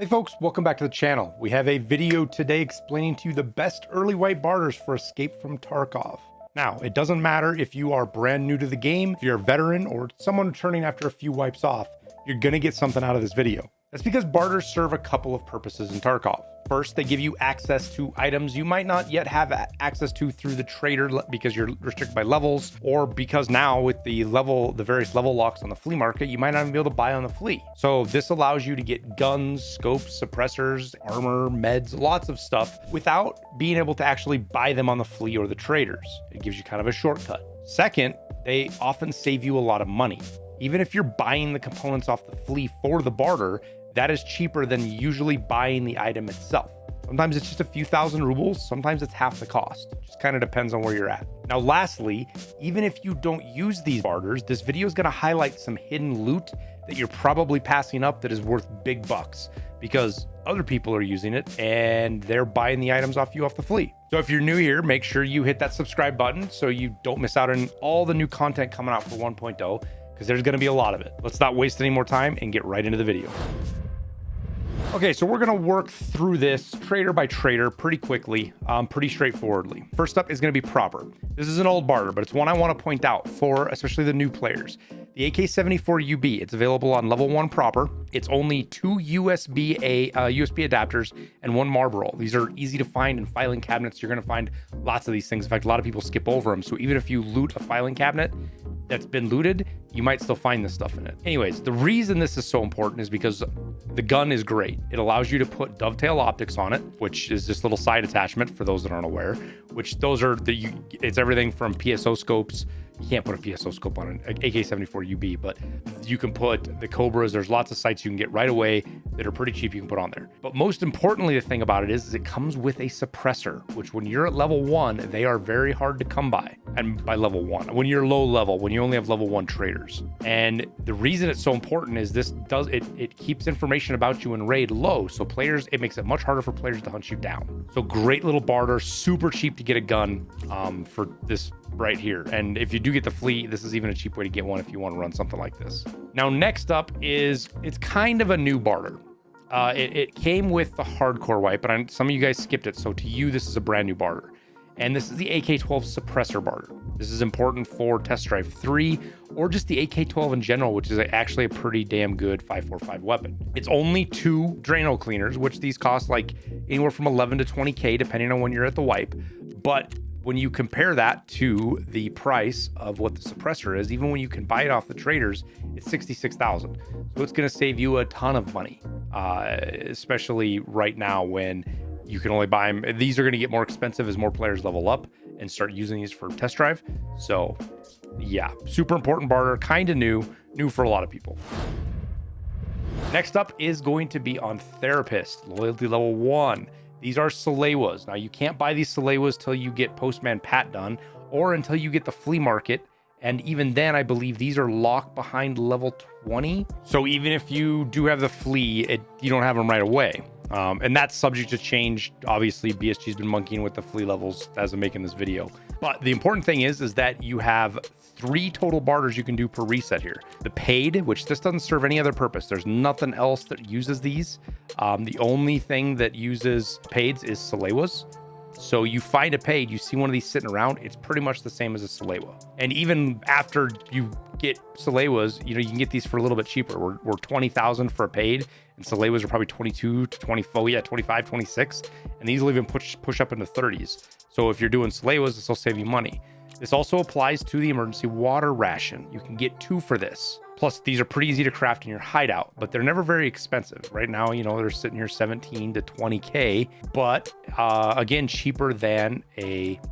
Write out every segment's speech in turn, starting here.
Hey folks, welcome back to the channel. We have a video today explaining to you the best early white barters for Escape from Tarkov. Now, it doesn't matter if you are brand new to the game, if you're a veteran, or someone returning after a few wipes off, you're gonna get something out of this video. That's because barters serve a couple of purposes in Tarkov. First, they give you access to items you might not yet have access to through the trader because you're restricted by levels, or because now with the various level locks on the flea market, you might not even be able to buy on the flea. So this allows you to get guns, scopes, suppressors, armor, meds, lots of stuff without being able to actually buy them on the flea or the traders. It gives you kind of a shortcut. Second, they often save you a lot of money. Even if you're buying the components off the flea for the barter, that is cheaper than usually buying the item itself. Sometimes it's just a few thousand rubles, sometimes it's half the cost. It just kind of depends on where you're at. Now, lastly, even if you don't use these barters, this video is going to highlight some hidden loot that you're probably passing up that is worth big bucks because other people are using it and they're buying the items off you off the flea. So if you're new here, make sure you hit that subscribe button so you don't miss out on all the new content coming out for 1.0, because there's going to be a lot of it. Let's not waste any more time and get right into the video. Okay, so we're gonna work through this trader by trader pretty quickly, pretty straightforwardly. First up is gonna be Prapor. This is an old barter, but it's one I wanna point out for especially the new players. The AK-74 UB, it's available on level 1 Prapor. It's only 2 USB adapters and 1 Marlboro. These are easy to find in filing cabinets. You're gonna find lots of these things. In fact, a lot of people skip over them. So even if you loot a filing cabinet that's been looted, you might still find this stuff in it. Anyways, the reason this is so important is because the gun is great. It allows you to put dovetail optics on it, which is this little side attachment for those that aren't aware, which those are it's everything from PSO scopes. You can't put a PSO scope on an AK-74 UB, but you can put the Cobras. There's lots of sights you can get right away that are pretty cheap you can put on there. But most importantly, the thing about it is it comes with a suppressor, which when you're at level 1, they are very hard to come by. And by level 1, when you're low level, when you only have level 1 traders. And the reason it's so important is this does it keeps information about you in raid low. So players, it makes it much harder for players to hunt you down. So great little barter, super cheap to get a gun for this right here. And if you do get the flea, this is even a cheap way to get one if you want to run something like this. Now, next up is, it's kind of a new barter. It came with the hardcore wipe, but some of you guys skipped it. So to you, this is a brand new barter. And this is the AK-12 suppressor barter. This is important for Test Drive 3 or just the AK-12 in general, which is actually a pretty damn good 5.45 weapon. It's only 2 Drano cleaners, which these cost like anywhere from 11 to 20K, depending on when you're at the wipe. But when you compare that to the price of what the suppressor is, even when you can buy it off the traders, it's 66,000. So it's going to save you a ton of money, especially right now when you can only buy them. These are going to get more expensive as more players level up and start using these for test drive. So yeah, super important barter, kind of new for a lot of people. Next up is going to be on Therapist, loyalty level 1. These are Salewas. Now, you can't buy these Salewas till you get Postman Pat done or until you get the flea market. And even then, I believe these are locked behind level 20. So even if you do have the flea, you don't have them right away. And that's subject to change. Obviously, BSG's been monkeying with the flea levels as I'm making this video. But the important thing is that you have 3 total barters you can do per reset here. The paid, which this doesn't serve any other purpose. There's nothing else that uses these. The only thing that uses paids is Salewas. So you find a paid, you see one of these sitting around, it's pretty much the same as a Salewa. And even after you get Salewas, you can get these for a little bit cheaper. We're 20,000 for a paid, and Salewas are probably 22 to 24, 25, 26, and these will even push up into 30s. So if you're doing Salewas, this will save you money. This also applies to the emergency water ration. You can get 2 for this. Plus, these are pretty easy to craft in your hideout, but they're never very expensive. Right now, they're sitting here 17 to 20K, but again, cheaper than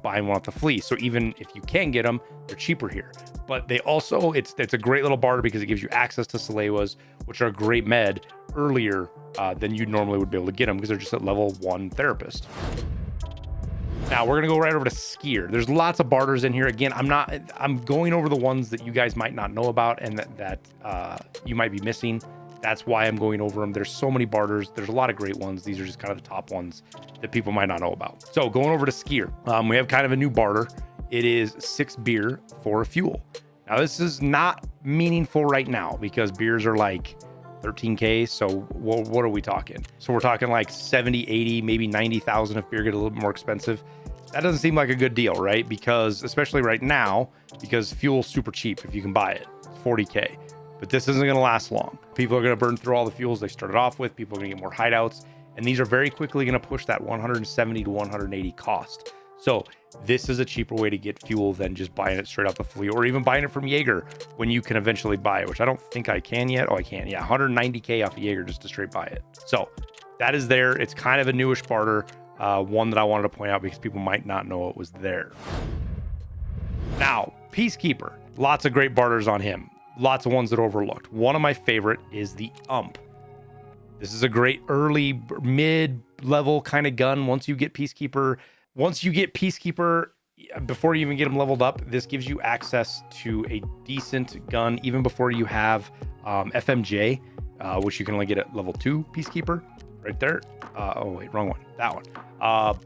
buying one off the flea. So even if you can get them, they're cheaper here. But they also, it's a great little barter because it gives you access to Salewas, which are a great med earlier than you normally would be able to get them because they're just at level 1 Therapist. Now we're gonna go right over to Skier. There's lots of barters in here. Again, I'm going over the ones that you guys might not know about and that you might be missing. That's why I'm going over them. There's so many barters. There's a lot of great ones. These are just kind of the top ones that people might not know about. So going over to Skier, we have kind of a new barter. It is 6 beer for a fuel. Now this is not meaningful right now because beers are like 13K. So what are we talking? So we're talking like 70, 80, maybe 90,000 if beer get a little bit more expensive. That doesn't seem like a good deal, right? Because especially right now, because fuel's super cheap if you can buy it, 40K. But this isn't going to last long. People are going to burn through all the fuels they started off with. People are going to get more hideouts. And these are very quickly going to push that 170 to 180 cost. So this is a cheaper way to get fuel than just buying it straight off the fleet, or even buying it from Jaeger when you can eventually buy it, which I don't think I can yet. Oh, I can. Yeah, 190K off of Jaeger just to straight buy it. So that is there. It's kind of a newish barter, one that I wanted to point out because people might not know it was there. Now, Peecekeeper, lots of great barters on him. Lots of ones that are overlooked. One of my favorite is the Ump. This is a great early mid-level kind of gun. Once you get Peecekeeper, before you even get them leveled up, this gives you access to a decent gun even before you have FMJ, which you can only get at level 2 Peecekeeper right there. Oh wait, wrong one, that one.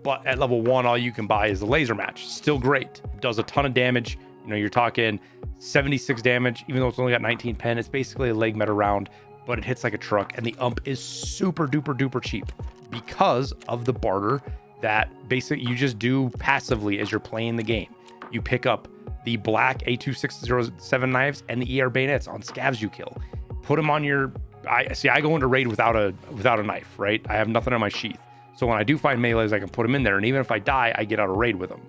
But at level 1, all you can buy is the laser match. Still great, does a ton of damage. You know, you're talking 76 damage, even though it's only got 19 pen. It's basically a leg meta round, but it hits like a truck. And the Ump is super duper duper cheap because of the barter that basically you just do passively as you're playing the game. You pick up the black A2607 knives and the ER bayonets on scavs you kill. Put them on your... I go into raid without a knife, right? I have nothing on my sheath. So when I do find melees, I can put them in there. And even if I die, I get out of raid with them.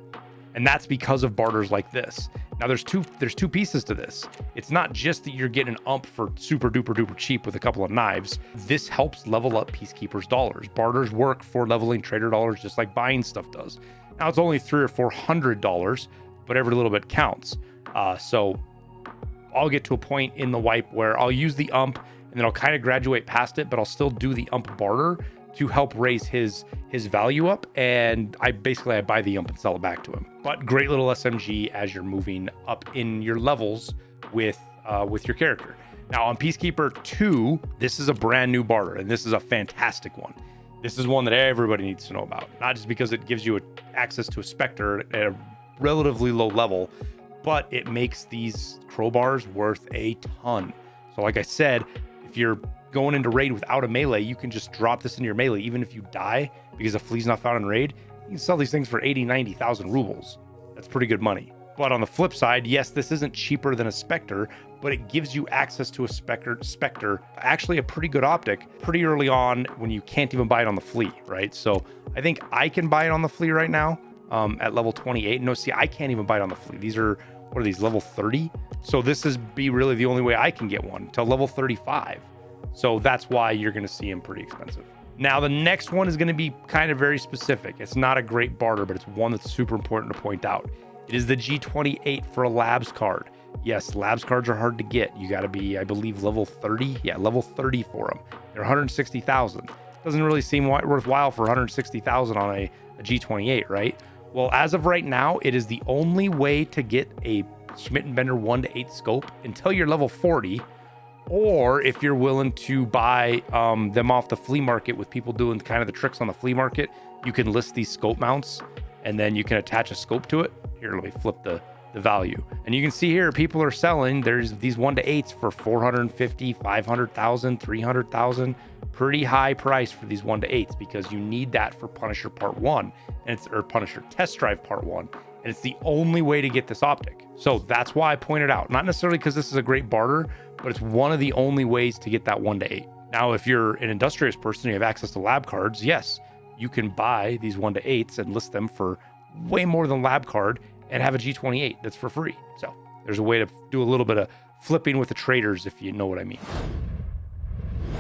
And that's because of barters like this. Now there's two pieces to this. It's not just that you're getting an Ump for super duper duper cheap with a couple of knives. This helps level up Peecekeeper's dollars. Barters work for leveling trader dollars just like buying stuff does. Now it's only $300 or $400, but every little bit counts. So I'll get to a point in the wipe where I'll use the Ump and then I'll kind of graduate past it, but I'll still do the Ump barter to help raise his value up, and I buy the Ump and sell it back to him. But great little SMG as you're moving up in your levels with your character. Now on Peecekeeper 2, this is a brand new barter, and this is a fantastic one. This is one that everybody needs to know about, not just because it gives you access to a Spectre at a relatively low level, but it makes these crowbars worth a ton. So like I said, if you're going into raid without a melee, you can just drop this into your melee. Even if you die because a flea's not found in raid, you can sell these things for 80, 90,000 rubles. That's pretty good money. But on the flip side, yes, this isn't cheaper than a Spectre, but it gives you access to a Spectre, actually a pretty good optic pretty early on when you can't even buy it on the flea, right? So I think I can buy it on the flea right now at level 28. No, see, I can't even buy it on the flea. These are, what are these, level 30? So this is really the only way I can get one to level 35. So that's why you're going to see them pretty expensive. Now, the next one is going to be kind of very specific. It's not a great barter, but it's one that's super important to point out. It is the G28 for a labs card. Yes, labs cards are hard to get. You got to be, I believe, level 30. Yeah, level 30 for them. They're 160,000. Doesn't really seem worthwhile for 160,000 on a G28, right? Well, as of right now, it is the only way to get a Schmidt & Bender 1-8 scope until you're level 40. Or if you're willing to buy them off the flea market with people doing kind of the tricks on the flea market, you can list these scope mounts and then you can attach a scope to it. Here, let me flip the value. And you can see here, people are selling, there's these 1-8s for 450, 500,000, 300,000. Pretty high price for these 1-8s because you need that for Punisher Part 1 or Punisher Test Drive Part 1. And it's the only way to get this optic. So that's why I pointed out, not necessarily because this is a great barter, but it's one of the only ways to get that 1-8. Now, if you're an industrious person, you have access to lab cards, yes, you can buy these 1-8s and list them for way more than lab card and have a G28 that's for free. So there's a way to do a little bit of flipping with the traders, if you know what I mean.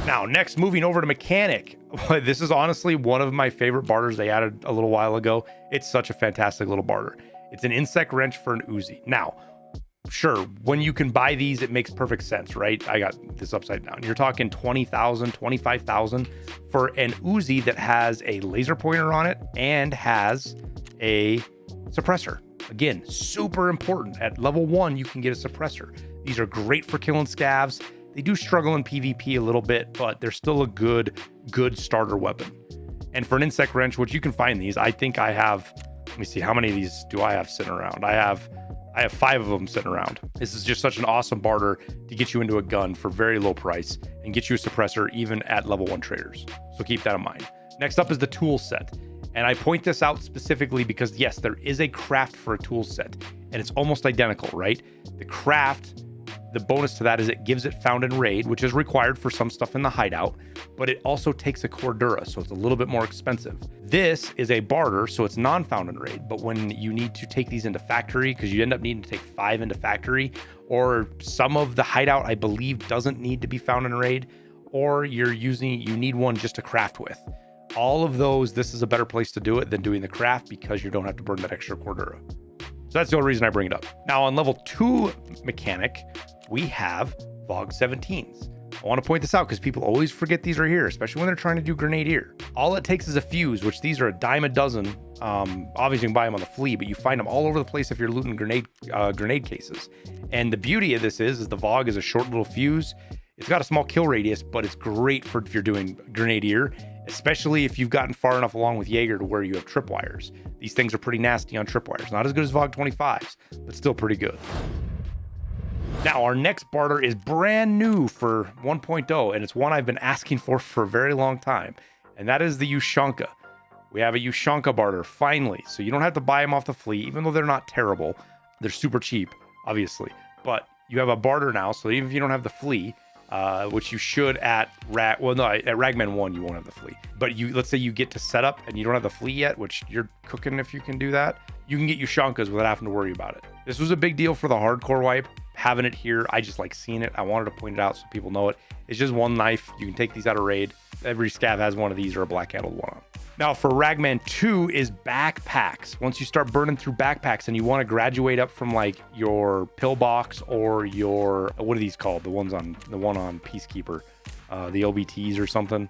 Now, next, moving over to mechanic. This is honestly one of my favorite barters they added a little while ago. It's such a fantastic little barter. It's an insect wrench for an Uzi. Now, sure, when you can buy these, it makes perfect sense, right? I got this upside down. You're talking 20,000, 25,000 for an Uzi that has a laser pointer on it and has a suppressor. Again, super important. At level 1, you can get a suppressor. These are great for killing scavs. They do struggle in PvP a little bit, but they're still a good starter weapon. And for an insect wrench, which you can find these, I think I have, let me see, how many of these do I have sitting around? I have I have 5 of them sitting around. This is just such an awesome barter to get you into a gun for very low price and get you a suppressor even at level 1 traders. So keep that in mind. Next up is the tool set. And I point this out specifically because yes, there is a craft for a tool set and it's almost identical, right? The craft, the bonus to that is it gives it found in raid, which is required for some stuff in the hideout, but it also takes a Cordura, so it's a little bit more expensive. This is a barter, so it's non-found in raid, but when you need to take these into factory, because you end up needing to take 5 into factory, or some of the hideout, I believe, doesn't need to be found in raid, or you need one just to craft with. All of those, this is a better place to do it than doing the craft because you don't have to burn that extra Cordura. So that's the only reason I bring it up. Now on level 2 mechanic, we have VOG 17s. I want to point this out because people always forget these are here, especially when they're trying to do grenadier. All it takes is a fuse, which these are a dime a dozen. Obviously you can buy them on the flea, but you find them all over the place if you're looting grenade cases. And the beauty of this is the VOG is a short little fuse. It's got a small kill radius, but it's great for if you're doing grenadier, especially if you've gotten far enough along with Jaeger to where you have tripwires. These things are pretty nasty on tripwires. Not as good as VOG 25s, but still pretty good. Now, our next barter is brand new for 1.0, and it's one I've been asking for a very long time, and that is the Ushanka. We have a Ushanka barter, finally, so you don't have to buy them off the flea, even though they're not terrible. They're super cheap, obviously, but you have a barter now, so even if you don't have the flea, which you should at Ragman 1 you won't have the flea, but let's say you get to setup and you don't have the flea yet, which you're cooking if you can do that, you can get Ushankas without having to worry about it. This was a big deal for the hardcore wipe. Having it here, I just like seeing it. I wanted to point it out so people know it. It's just one knife. You can take these out of raid. Every scav has one of these or a black handled one on. Now for Ragman 2 is backpacks. Once you start burning through backpacks and you want to graduate up from like your pillbox or your, what are these called? The one on Peecekeeper, the LBTs or something.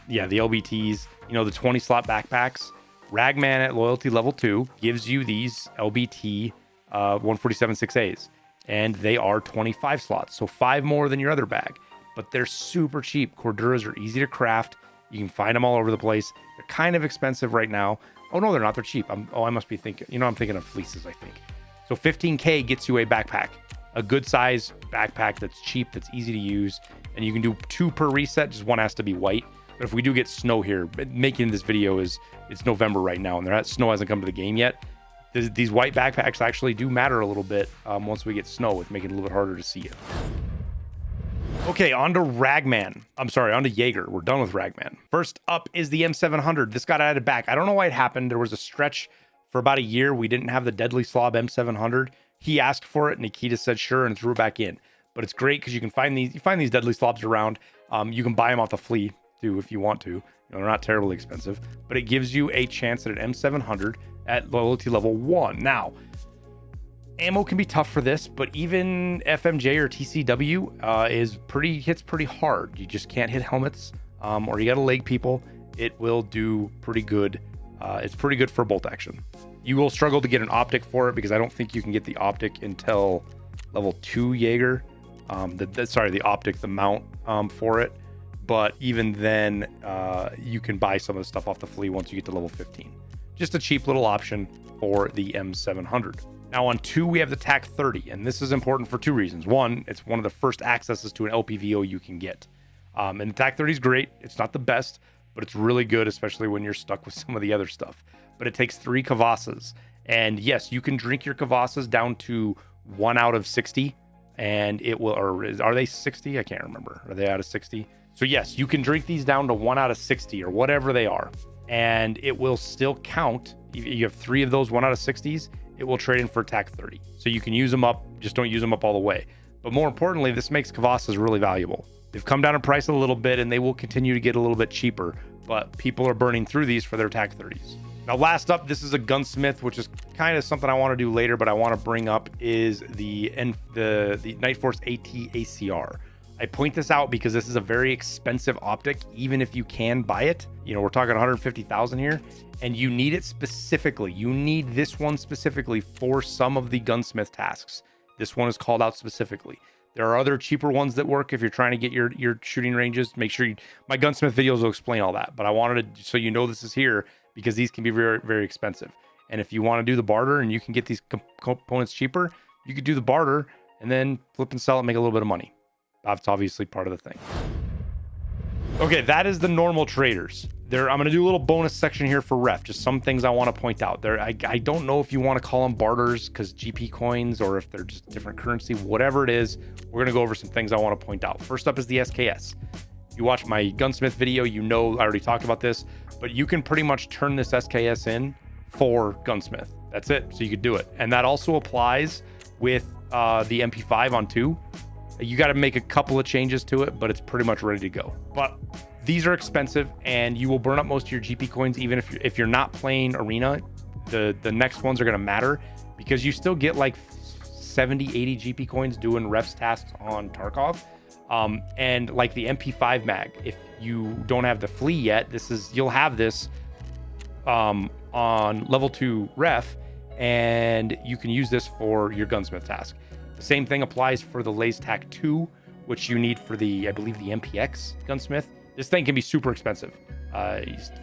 Yeah, the LBTs, you know, the 20 slot backpacks. Ragman at loyalty level 2 gives you these LBT 147 6As. And they are 25 slots, so 5 more than your other bag, but they're super cheap. Corduras are easy to craft. You can find them all over the place. They're kind of expensive right now. Oh no, they're not. They're cheap. I must be thinking, I'm thinking of fleeces, I think. So 15K gets you a backpack, a good size backpack that's cheap, that's easy to use, and you can do 2 per reset. Just one has to be white. But if we do get snow here, making this video it's November right now, and snow hasn't come to the game yet. These white backpacks actually do matter a little bit once we get snow, with making it a little bit harder to see it. Okay, on to Ragman. I'm sorry, on to Jaeger. We're done with Ragman. First up is the M700. This got added back. I don't know why it happened. There was a stretch for about a year. We didn't have the Deadly Slob M700. He asked for it, Nikita said sure, and threw it back in. But it's great because you can find these. You find these Deadly Slobs around. You can buy them off the flea too if you want to. They're not terribly expensive, but it gives you a chance at an M700 at loyalty level 1. Now, ammo can be tough for this, but even FMJ or TCW hits pretty hard. You just can't hit helmets, or you gotta leg people. It will do pretty good. It's pretty good for bolt action. You will struggle to get an optic for it because I don't think you can get the optic until level 2 Jaeger. The mount for it. But even then, you can buy some of the stuff off the flea once you get to level 15. Just a cheap little option for the M700. Now on 2, we have the TAC 30, and this is important for 2 reasons. One, it's one of the first accesses to an LPVO you can get. And the TAC 30 is great. It's not the best, but it's really good, especially when you're stuck with some of the other stuff. But it takes 3 kvassas. And yes, you can drink your kvassas down to 1 out of 60, and it will, or are they 60? I can't remember. Are they out of 60? So yes, you can drink these down to 1 out of 60 or whatever they are, and it will still count. If you have 3 of those 1 out of 60s, it will trade in for TAC 30. So you can use them up, just don't use them up all the way. But more importantly, this makes kvassas really valuable. They've come down in price a little bit and they will continue to get a little bit cheaper, but people are burning through these for their TAC 30s. Now, last up, this is a gunsmith, which is kind of something I want to do later, but I want to bring up is the Night Force AT ACR. I point this out because this is a very expensive optic, even if you can buy it. We're talking 150,000 here, and you need it specifically. You need this one specifically for some of the gunsmith tasks. This one is called out specifically. There are other cheaper ones that work if you're trying to get your shooting ranges. Make sure my gunsmith videos will explain all that, but I wanted to, so this is here because these can be very, very expensive. And if you want to do the barter and you can get these components cheaper, you could do the barter and then flip and sell it and make a little bit of money. That's obviously part of the thing. Okay, that is the normal traders. I'm going to do a little bonus section here for ref, just some things I want to point out. I don't know if you want to call them barters because GP coins, or if they're just different currency, whatever it is. We're going to go over some things I want to point out. First up is the SKS. If you watch my gunsmith video, you know I already talked about this, but you can pretty much turn this SKS in for gunsmith. That's it. So you could do it. And that also applies with the MP5 on 2. You got to make a couple of changes to it, but it's pretty much ready to go. But these are expensive, and you will burn up most of your GP coins. Even if you're not playing arena, the next ones are going to matter, because you still get like 70, 80 GP coins doing refs tasks on Tarkov. And like the MP5 mag, if you don't have the flea yet, you'll have this on level 2 ref, and you can use this for your gunsmith task. The same thing applies for the Lays Tac 2, which you need for I believe the MPX gunsmith. This thing can be super expensive.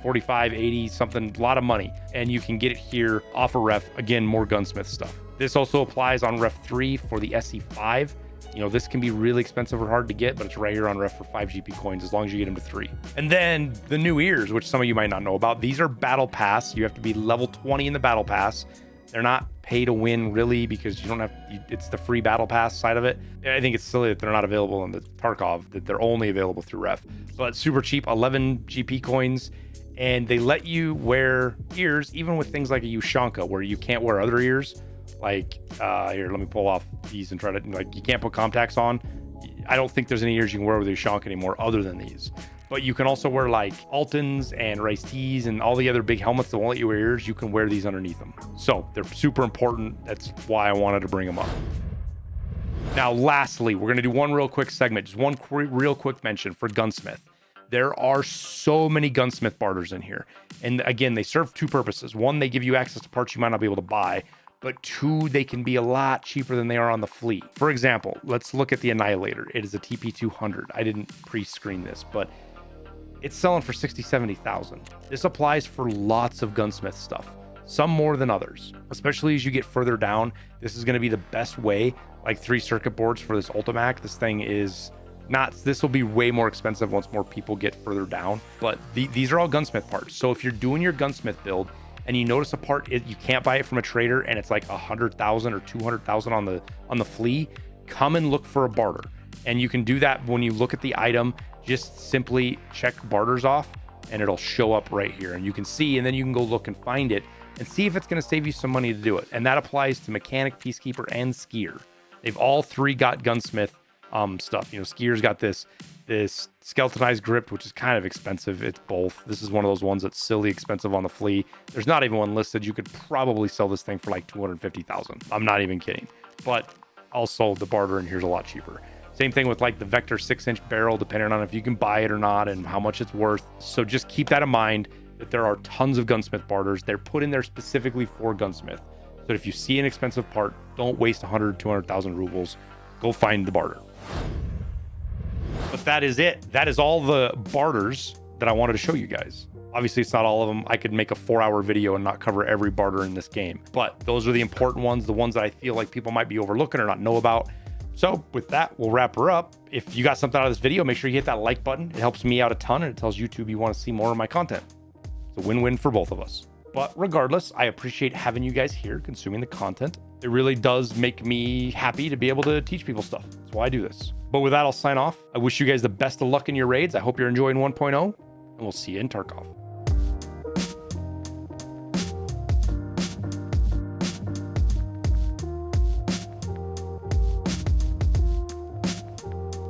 45, 80, something, a lot of money. And you can get it here off a ref. Again, more gunsmith stuff. This also applies on ref 3 for the SE5. You know, this can be really expensive or hard to get, but it's right here on ref for 5 GP coins as long as you get them to 3. And then the new ears, which some of you might not know about. These are battle pass. You have to be level 20 in the battle pass. They're not pay to win really, because you don't have, it's the free battle pass side of it. I think it's silly that they're not available in the Tarkov, that they're only available through ref, but super cheap, 11 GP coins. And they let you wear ears, even with things like a Ushanka, where you can't wear other ears. Like, here, let me pull off these and try to, like, you can't put contacts on. I don't think there's any ears you can wear with a Ushanka anymore other than these. But you can also wear like Altons and Rice Tees and all the other big helmets that won't let you wear ears. You can wear these underneath them. So they're super important. That's why I wanted to bring them up. Now, lastly, we're going to do one real quick segment, just one real quick mention for gunsmith. There are so many gunsmith barters in here. And again, they serve two purposes. One, they give you access to parts you might not be able to buy. But two, they can be a lot cheaper than they are on the fleet. For example, let's look at the Annihilator. It is a TP200. I didn't pre-screen this, but it's selling for 60, 70,000. This applies for lots of gunsmith stuff, some more than others, especially as you get further down. This is going to be the best way, like 3 circuit boards for this Ultimac. This thing is not, this will be way more expensive once more people get further down, but these are all gunsmith parts. So if you're doing your gunsmith build and you notice a part, you can't buy it from a trader and it's like 100,000 or 200,000 on the flea, come and look for a barter. And you can do that when you look at the item. Just simply check barters off and it'll show up right here, and you can see, and then you can go look and find it and see if it's going to save you some money to do it. And that applies to mechanic, peacekeeper, and skier. They've all three got gunsmith stuff. You know, skier's got this skeletonized grip, which is kind of expensive. It's both. This is one of those ones that's silly expensive on the flea. There's not even one listed. You could probably sell this thing for like 250,000. I'm not even kidding. But also the barter in here's a lot cheaper. Same thing with like the Vector 6-inch barrel, depending on if you can buy it or not and how much it's worth. So just keep that in mind, that there are tons of gunsmith barters. They're put in there specifically for gunsmith. So if you see an expensive part, don't waste 100, 200,000 rubles. Go find the barter. But that is it. That is all the barters that I wanted to show you guys. Obviously, it's not all of them. I could make a 4-hour video and not cover every barter in this game. But those are the important ones, the ones that I feel like people might be overlooking or not know about. So with that, we'll wrap her up. If you got something out of this video, make sure you hit that like button. It helps me out a ton, and it tells YouTube you want to see more of my content. It's a win-win for both of us. But regardless, I appreciate having you guys here consuming the content. It really does make me happy to be able to teach people stuff. That's why I do this. But with that, I'll sign off. I wish you guys the best of luck in your raids. I hope you're enjoying 1.0, and we'll see you in Tarkov.